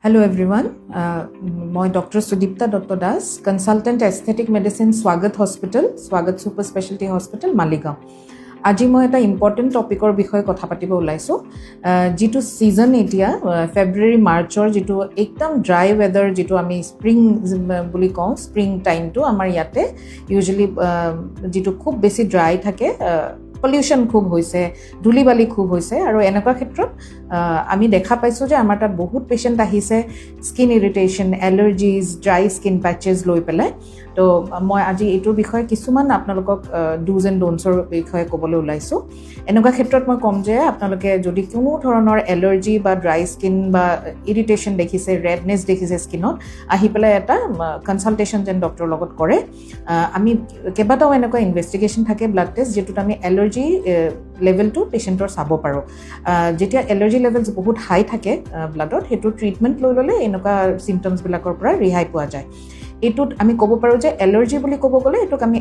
Hello everyone, মই Dr. Sudipta Dr. Das, Consultant Aesthetic Medicine Swagat Hospital, Swagat Super Specialty Hospital, Maligaon. আজি মই এটা important টপিকৰ বিষয়ে কথা পাতিব ওলাইছোঁ যিটো ছিজন এতিয়া ফেব্ৰুৱাৰী মাৰ্চৰ যিটো একদম ড্ৰাই ৱেডাৰ যিটো আমি স্প্ৰিং বুলি কওঁ স্প্ৰিং টাইমটো আমাৰ ইয়াতে ইউজুৱেলি যিটো খুব বেছি ড্ৰাই থাকে পলিউশ্যন খুব হৈছে ধূলি বালি খুব হৈছে আৰু এনেকুৱা ক্ষেত্ৰত আমি দেখা পাইছোঁ যে আমাৰ তাত বহুত পেচেণ্ট আহিছে স্কিন ইৰিটেশ্যন এলাৰ্জিজ ড্ৰাই স্কিন পেচেছ লৈ পেলাই তো মই আজি এইটোৰ বিষয়ে কিছুমান আপোনালোকক ডুজ এণ্ড ডোনছৰ বিষয়ে ক'বলৈ ওলাইছোঁ এনেকুৱা ক্ষেত্ৰত মই ক'ম যে আপোনালোকে যদি কোনো ধৰণৰ এলাৰ্জি বা ড্ৰাই স্কিন বা ইৰিটেশ্যন দেখিছে ৰেডনেছ দেখিছে স্কিনত আহি পেলাই এটা কনচালটেশ্যন যেন ডক্টৰৰ লগত কৰে আমি কেইবাটাও এনেকুৱা ইনভেষ্টিগেশ্যন থাকে ব্লাড টেষ্ট যিটোত আমি এলাৰ্জি লেভেলটো পেচেণ্টৰ চাব পাৰোঁ যেতিয়া এলাৰ্জি লেভেলছ বহুত হাই থাকে ব্লাডত সেইটো ট্ৰিটমেণ্ট লৈ ল'লে এনেকুৱা চিমটমছবিলাকৰ পৰা ৰেহাই পোৱা যায় এইটোত আমি ক'ব পাৰোঁ যে এলাৰ্জি বুলি ক'ব গ'লে এইটোক আমি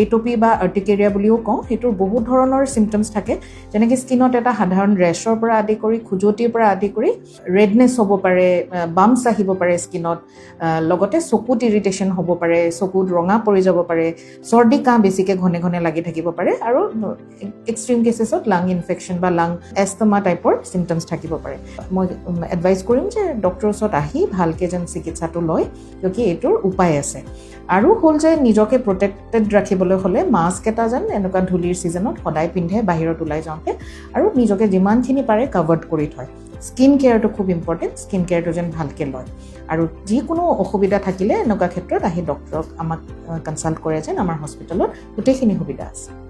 এটপি বা আৰ্টিকেৰিয়া বুলিও কওঁ সেইটোৰ বহুত ধৰণৰ চিমটমছ থাকে যেনেকৈ স্কিনত এটা সাধাৰণ ৰেছৰ পৰা আদি কৰি খুজতিৰ পৰা আদি কৰি ৰেডনেছ হ'ব পাৰে বাম্পছ আহিব পাৰে স্কিনত লগতে চকুত ইৰিটেশ্যন হ'ব পাৰে চকুত ৰঙা পৰি যাব পাৰে চৰ্দি কাহ বেছিকৈ ঘনে ঘনে লাগি থাকিব পাৰে আৰু এক্সট্ৰিম কেচেছত লাং ইনফেকশ্যন বা লাং এষ্টমা টাইপৰ চিমটমছ থাকিব পাৰে মই এডভাইচ কৰিম যে ডক্টৰৰ ওচৰত আহি ভালকৈ যেন চিকিৎসাটো লয় কিয়কি এইটোৰ উপায় আছে আৰু হ'ল যে নিজকে প্ৰটেক্টেড ৰাখিবলৈ হ'লে মাস্ক এটা যেন এনেকুৱা ধূলিৰ ছিজনত সদায় পিন্ধে বাহিৰত ওলাই যাওঁতে আৰু নিজকে যিমানখিনি পাৰে কাভাৰ্ড কৰি থয় স্কিন কেয়াৰটো খুব ইম্পৰ্টেণ্ট স্কিন কেয়াৰটো যেন ভালকৈ লয় আৰু যিকোনো অসুবিধা থাকিলে এনেকুৱা ক্ষেত্ৰত আহি ডক্টৰক আমাক কনচাল্ট কৰে যেন আমাৰ হস্পিটেলত গোটেইখিনি সুবিধা আছে